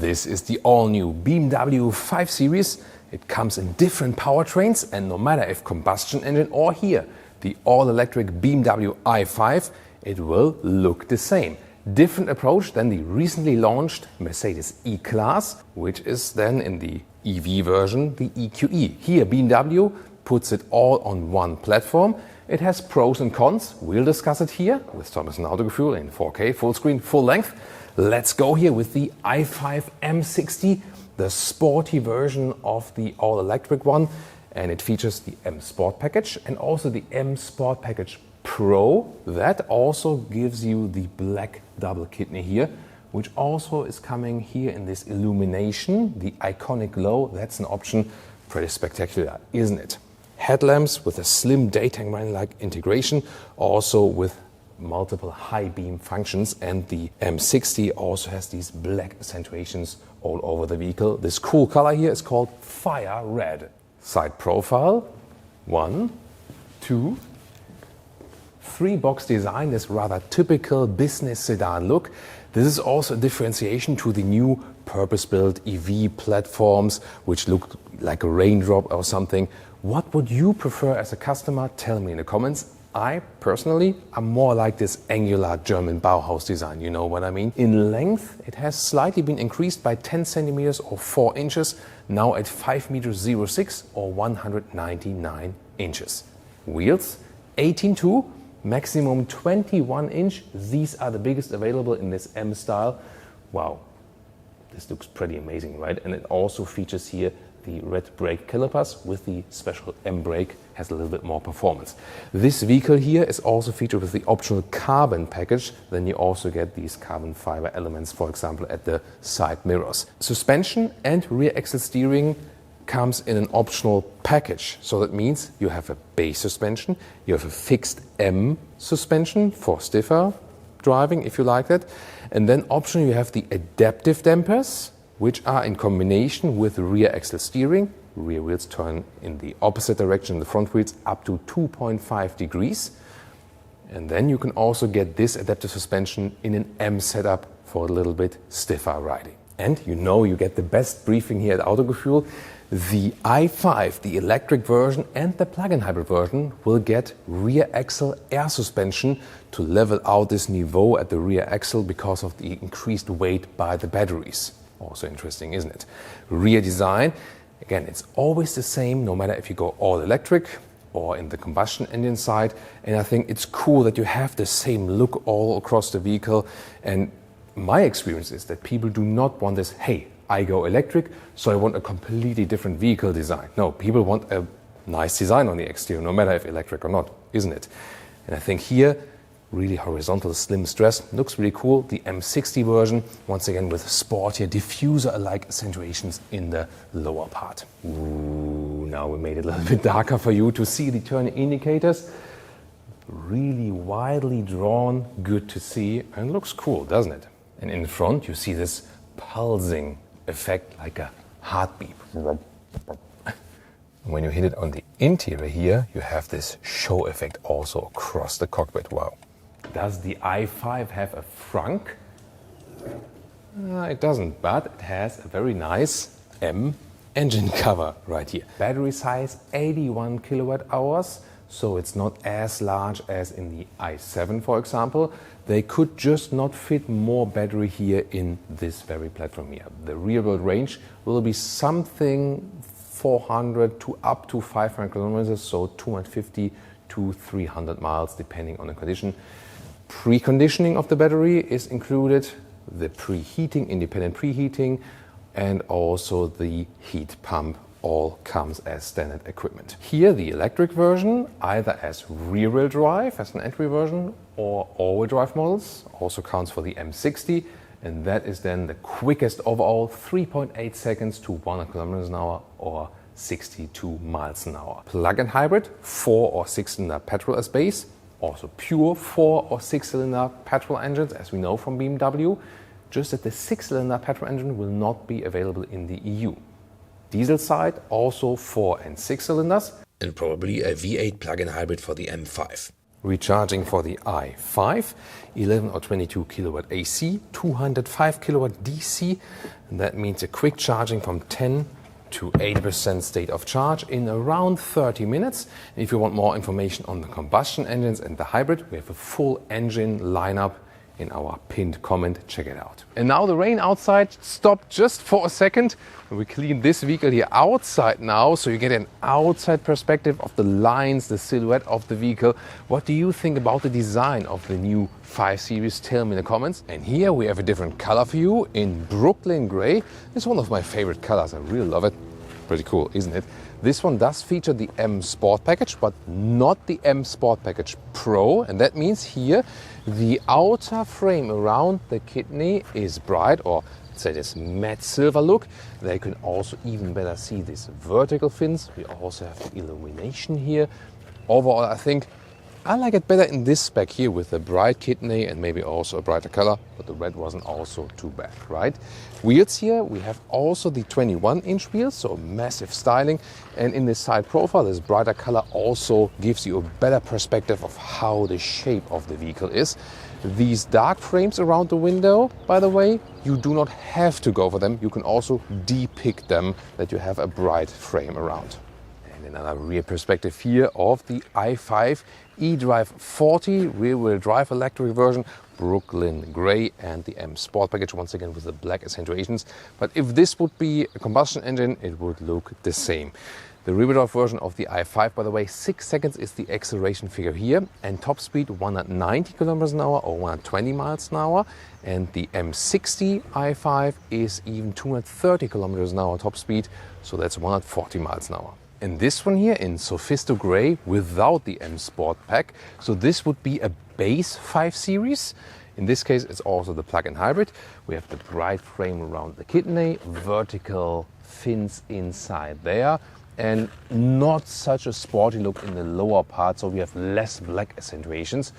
This is the all-new BMW 5 Series. It comes in different powertrains, and no matter if combustion engine or here, the all-electric BMW i5, it will look the same. Different approach than the recently launched Mercedes E-Class, which is then in the EV version, the EQE. Here BMW puts it all on one platform. It has pros and cons. We'll discuss it here with Thomas and Autogefühl in 4K, full screen, full length. Let's go here with the i5 M60, the sporty version of the all-electric one. And it features the M Sport package and also the M Sport package Pro. That also gives you the black double kidney here, which also is coming here in this illumination, the iconic glow. That's an option. Pretty spectacular, isn't it? Headlamps with a slim daytime running-like integration, also with multiple high beam functions, and the M60 also has these black accentuations all over the vehicle. This cool color here is called Fire Red. Side profile, 1, 2, 3 box design, this rather typical business sedan look. This is also a differentiation to the new purpose-built EV platforms, which look like a raindrop or something. What would you prefer as a customer? Tell me in the comments. I personally am more like this angular German Bauhaus design, you know what I mean? In length, it has slightly been increased by 10 centimeters or 4 inches, now at 5 meters 06 or 199 inches. Wheels, 18.2, maximum 21 inch. These are the biggest available in this M style. Wow, this looks pretty amazing, right? And it also features here the red brake calipers with the special M brake, has a little bit more performance. This vehicle here is also featured with the optional carbon package. Then you also get these carbon fiber elements, for example, at the side mirrors. Suspension and rear axle steering comes in an optional package. So that means you have a base suspension, you have a fixed M suspension for stiffer driving, if you like that. And then optionally you have the adaptive dampers, which are in combination with rear axle steering. Rear wheels turn in the opposite direction, the front wheels up to 2.5 degrees. And then you can also get this adaptive suspension in an M setup for a little bit stiffer riding. And you know you get the best briefing here at Autogefühl. The i5, the electric version and the plug-in hybrid version will get rear axle air suspension to level out this niveau at the rear axle because of the increased weight by the batteries. Also interesting, isn't it? Rear design, again, it's always the same, no matter if you go all electric or in the combustion engine side. And I think it's cool that you have the same look all across the vehicle. And my experience is that people do not want this, hey, I go electric, so I want a completely different vehicle design. No, people want a nice design on the exterior, no matter if electric or not, isn't it? And I think here, really horizontal slim stress looks really cool. The M60 version, once again with sportier diffuser-alike accentuations in the lower part. Ooh, now we made it a little bit darker for you to see the turn indicators. Really widely drawn, good to see, and looks cool, doesn't it? And in front you see this pulsing effect like a heartbeat. When you hit it on the interior here, you have this show effect also across the cockpit. Wow. Does the i5 have a frunk? It doesn't, but it has a very nice M engine cover right here. Battery size 81 kilowatt hours, so it's not as large as in the i7, for example. They could just not fit more battery here in this very platform here. The real-world range will be something 400 to up to 500 kilometers, so 250 to 300 miles depending on the condition. Preconditioning of the battery is included, the preheating, independent preheating, and also the heat pump all comes as standard equipment. Here the electric version, either as rear-wheel drive as an entry version or all-wheel drive models, also counts for the M60, and that is then the quickest overall, 3.8 seconds to 100 kilometers an hour or 62 miles an hour. Plug-in hybrid, 4 or 6 cylinder petrol as base, also pure 4 or 6 cylinder petrol engines as we know from BMW, just that the 6 cylinder petrol engine will not be available in the EU. Diesel side, also 4 and 6 cylinders. And probably a V8 plug-in hybrid for the M5. recharging for the i5, 11 or 22 kilowatt AC, 205 kilowatt DC, and that means a quick charging from 10 to 80% state of charge in around 30 minutes. And if you want more information on the combustion engines and the hybrid, we have a full engine lineup in our pinned comment. Check it out. And now the rain outside stopped just for a second. We clean this vehicle here outside now, so you get an outside perspective of the lines, the silhouette of the vehicle. What do you think about the design of the new 5 Series? Tell me in the comments. And here we have a different color for you in Brooklyn Gray. It's one of my favorite colors. I really love it. Pretty cool, isn't it? This one does feature the M Sport package, but not the M Sport package Pro. And that means here the outer frame around the kidney is bright, or let's say this matte silver look. There you can also even better see these vertical fins. We also have the illumination here. Overall, I think I like it better in this spec here with the bright kidney and maybe also a brighter color, but the red wasn't also too bad, right? Wheels here, we have also the 21-inch wheels, so massive styling. And in this side profile, this brighter color also gives you a better perspective of how the shape of the vehicle is. These dark frames around the window, by the way, you do not have to go for them. You can also depict them that you have a bright frame around. Another rear perspective here of the i5 eDrive 40 rear-wheel drive electric version, Brooklyn Gray, and the M Sport package, once again with the black accentuations. But if this would be a combustion engine, it would look the same. The rear-wheel drive version of the i5, by the way, 6 seconds is the acceleration figure here, and top speed 190 kilometers an hour or 120 miles an hour. And the M60 i5 is even 230 kilometers an hour top speed, so that's 140 miles an hour. And this one here in Sophist Gray without the M Sport pack. So this would be a base 5 Series. In this case, it's also the plug-in hybrid. We have the bright frame around the kidney, vertical fins inside there, and not such a sporty look in the lower part. So we have less black accentuations,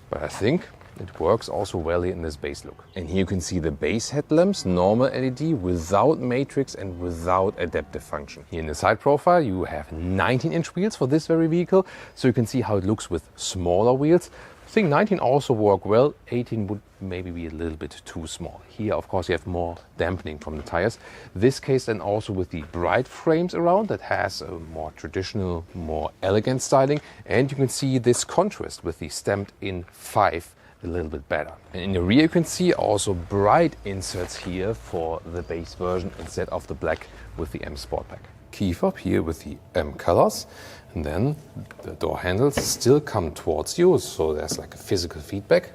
but I think it works also well in this base look. And here you can see the base headlamps, normal LED without matrix and without adaptive function. Here in the side profile you have 19-inch wheels for this very vehicle, so you can see how it looks with smaller wheels. I think 19 also work well, 18 would maybe be a little bit too small. Here of course you have more dampening from the tires. This case then also with the bright frames around that has a more traditional, more elegant styling, and you can see this contrast with the stamped in 5 a little bit better. And in the rear you can see also bright inserts here for the base version instead of the black with the M Sport pack. Key fob here with the M colors, and then the door handles still come towards you, so there's like a physical feedback.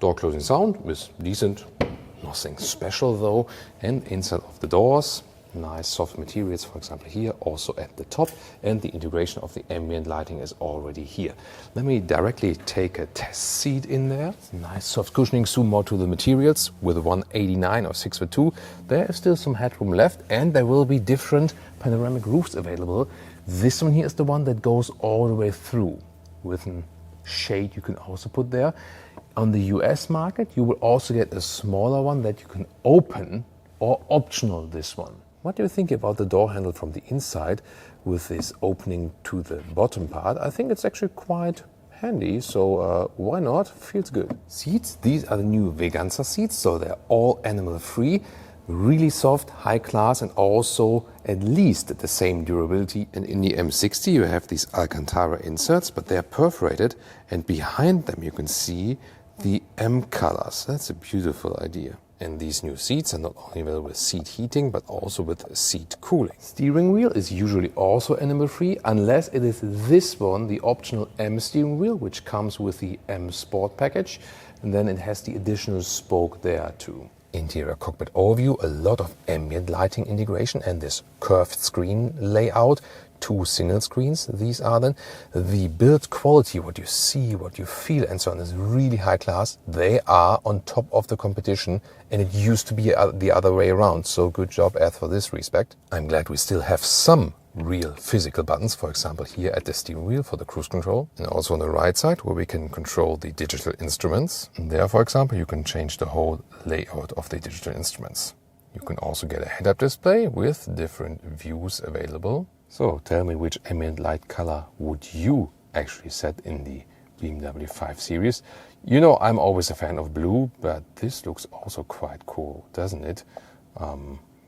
Door closing sound is decent, nothing special though. And inside of the doors, nice soft materials, for example here, also at the top, and the integration of the ambient lighting is already here. Let me directly take a test seat in there. Nice soft cushioning, zoom more to the materials with 189 or 6'2". There is still some headroom left, and there will be different panoramic roofs available. This one here is the one that goes all the way through with a shade you can also put there. On the US market you will also get a smaller one that you can open, or optional this one. What do you think about the door handle from the inside with this opening to the bottom part? I think it's actually quite handy, so why not? Feels good. Seats, these are the new Veganza seats, so they're all animal free, really soft, high class, and also at least the same durability. And in the M60 you have these Alcantara inserts, but they're perforated, and behind them you can see the M colors. That's a beautiful idea. And these new seats are not only available with seat heating, but also with seat cooling. Steering wheel is usually also animal free, unless it is this one, the optional M steering wheel, which comes with the M Sport package. And then it has the additional spoke there too. Interior cockpit overview, a lot of ambient lighting integration and this curved screen layout. 2 single screens, these are then. The build quality, what you see, what you feel and so on, is really high class. They are on top of the competition, and it used to be the other way around, so good job Eth for this respect. I'm glad we still have some real physical buttons, for example here at the steering wheel for the cruise control, and also on the right side where we can control the digital instruments. And there, for example, you can change the whole layout of the digital instruments. You can also get a head-up display with different views available. So tell me, which ambient light color would you actually set in the BMW 5 Series. You know, I'm always a fan of blue, but this looks also quite cool, doesn't it?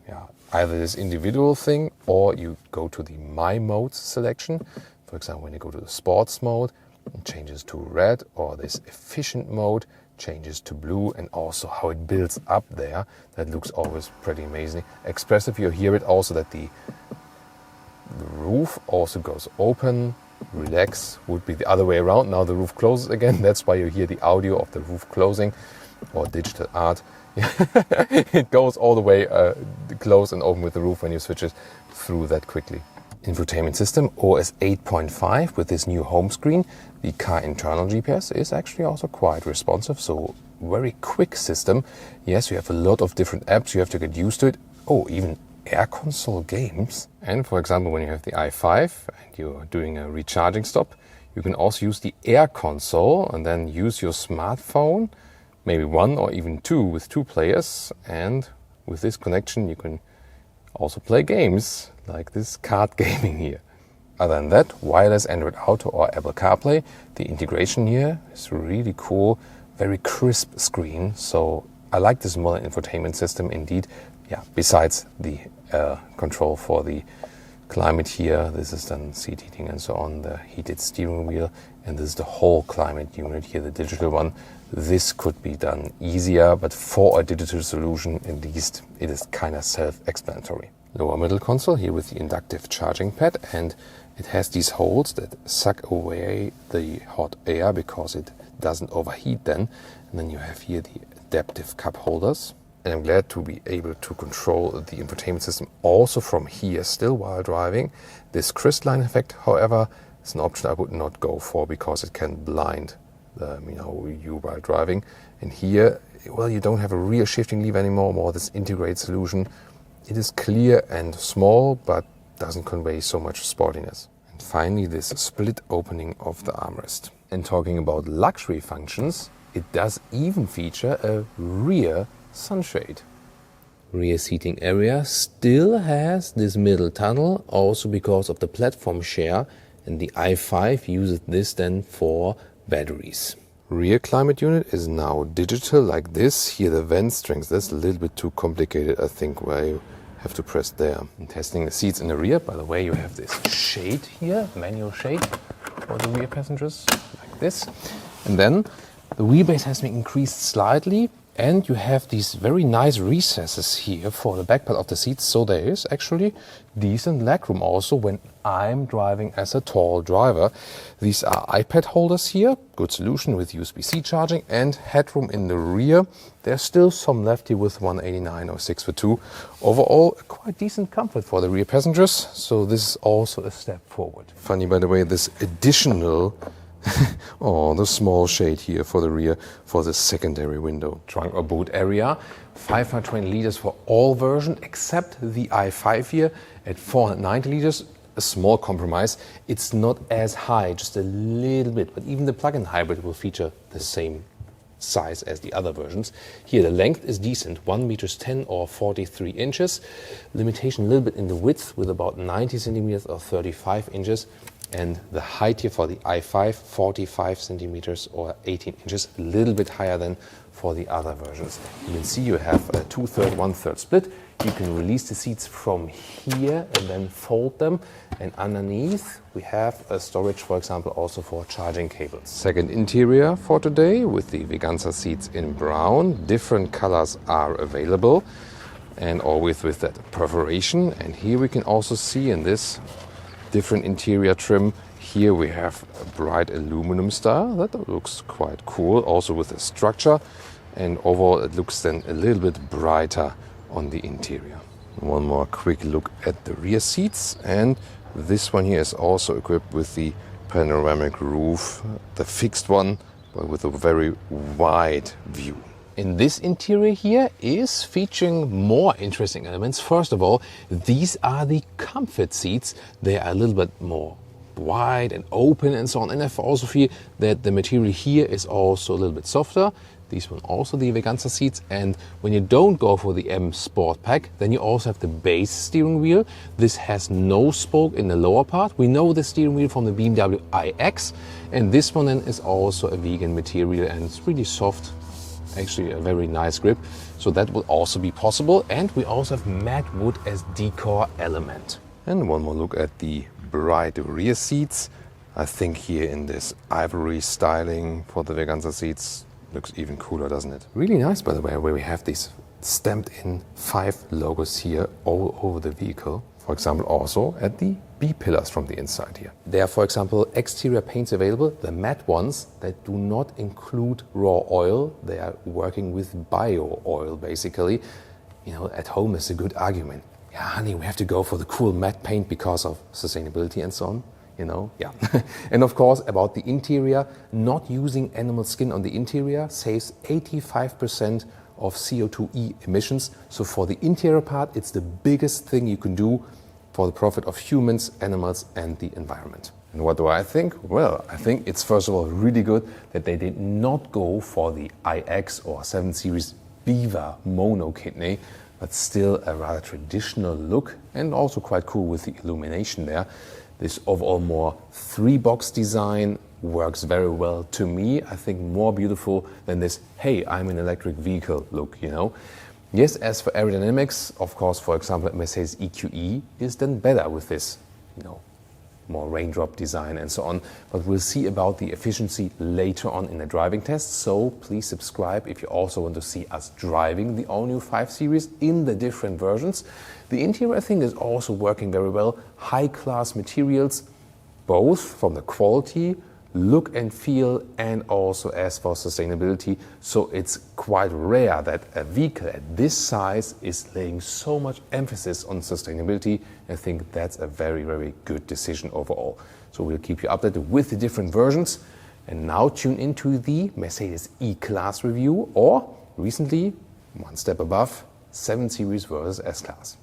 Yeah, either this individual thing or you go to the My Modes selection. For example, when you go to the Sports mode, it changes to red, or this Efficient mode changes to blue, and also how it builds up there. That looks always pretty amazing. Expressive, you hear it also that the roof also goes open. Relax would be the other way around. Now the roof closes again. That's why you hear the audio of the roof closing, or digital art. It goes all the way close and open with the roof when you switch it through that quickly. Infotainment system OS 8.5 with this new home screen. The car internal GPS is actually also quite responsive, so very quick system. Yes, you have a lot of different apps, you have to get used to it. Oh, even air console games. And for example, when you have the i5 and you're doing a recharging stop, you can also use the air console and then use your smartphone, maybe one or even two with two players, and with this connection you can also play games like this card gaming here. Other than that, wireless Android Auto or Apple CarPlay. The integration here is really cool, very crisp screen, so I like this modern infotainment system indeed. Yeah, besides the control for the climate here, this is then seat heating and so on, the heated steering wheel, and this is the whole climate unit here, the digital one. This could be done easier, but for a digital solution, at least it is kind of self-explanatory. Lower middle console here with the inductive charging pad, and it has these holes that suck away the hot air because it doesn't overheat then. And then you have here the adaptive cup holders. And I'm glad to be able to control the infotainment system also from here still while driving. This crystalline effect, however, is an option I would not go for because it can blind you while driving. And here, well, you don't have a rear shifting lever anymore, more this integrated solution. It is clear and small, but doesn't convey so much sportiness. And finally, this split opening of the armrest. And talking about luxury functions, it does even feature a rear sunshade. Rear seating area still has this middle tunnel, also because of the platform share, and the i5 uses this then for batteries. Rear climate unit is now digital like this. Here the vent strings, that's a little bit too complicated, I think, where you have to press there. And testing the seats in the rear, by the way, you have this shade here, manual shade for the rear passengers, like this. And then the wheelbase has been increased slightly, and you have these very nice recesses here for the back part of the seats, so there is actually decent legroom also when I'm driving as a tall driver. These are iPad holders here, good solution with USB-C charging, and headroom in the rear. There's still some left here with 189 or 6'2". Overall, quite decent comfort for the rear passengers, so this is also a step forward. Funny, by the way, this additional the small shade here for the rear for the secondary window. Trunk or boot area, 520 liters for all versions except the i5 here at 490 liters. A small compromise. It's not as high, just a little bit, but even the plug-in hybrid will feature the same size as the other versions. Here the length is decent, 1 meters 10 or 43 inches. Limitation a little bit in the width with about 90 centimeters or 35 inches. And the height here for the i5, 45 centimeters or 18 inches, a little bit higher than for the other versions. You can see you have a 2/3, 1/3 split. You can release the seats from here and then fold them. And underneath we have a storage, for example, also for charging cables. Second interior for today with the Veganza seats in brown. Different colors are available and always with that perforation. And here we can also see in this different interior trim. Here we have a bright aluminum style. That looks quite cool, also with the structure. And overall it looks then a little bit brighter on the interior. One more quick look at the rear seats. And this one here is also equipped with the panoramic roof, the fixed one, but with a very wide view. In this interior here is featuring more interesting elements. First of all, these are the comfort seats. They are a little bit more wide and open and so on. And I also feel that the material here is also a little bit softer. These one also the Veganza seats, and when you don't go for the M Sport Pack, then you also have the base steering wheel. This has no spoke in the lower part. We know the steering wheel from the BMW iX, and this one then is also a vegan material and it's really soft, actually a very nice grip. So that will also be possible, and we also have matte wood as decor element. And one more look at the bright rear seats. I think here in this ivory styling for the Veganza seats looks even cooler, doesn't it? Really nice, by the way, where we have these stamped in 5 logos here all over the vehicle. For example, also at the B pillars from the inside here. There are, for example, exterior paints available, the matte ones that do not include raw oil. They are working with bio oil, basically. You know, at home is a good argument. Yeah, honey, we have to go for the cool matte paint because of sustainability and so on. You know, yeah. And of course, about the interior, not using animal skin on the interior saves 85% of CO2e emissions. So for the interior part, it's the biggest thing you can do for the profit of humans, animals, and the environment. And what do I think? Well, I think it's first of all really good that they did not go for the iX or 7 Series Beaver mono kidney, but still a rather traditional look and also quite cool with the illumination there. This overall more 3-box design works very well to me. I think more beautiful than this, hey, I'm an electric vehicle look, you know. Yes, as for aerodynamics, of course, for example, Mercedes EQE is done better with this, you know, more raindrop design and so on. But we'll see about the efficiency later on in the driving test. So please subscribe if you also want to see us driving the all-new 5 Series in the different versions. The interior, I think, is also working very well. High-class materials, both from the quality, look and feel, and also as for sustainability. So it's quite rare that a vehicle at this size is laying so much emphasis on sustainability. I think that's a very, very good decision overall. So we'll keep you updated with the different versions. And now tune into the Mercedes E-Class review, or recently, one step above, 7 Series versus S-Class.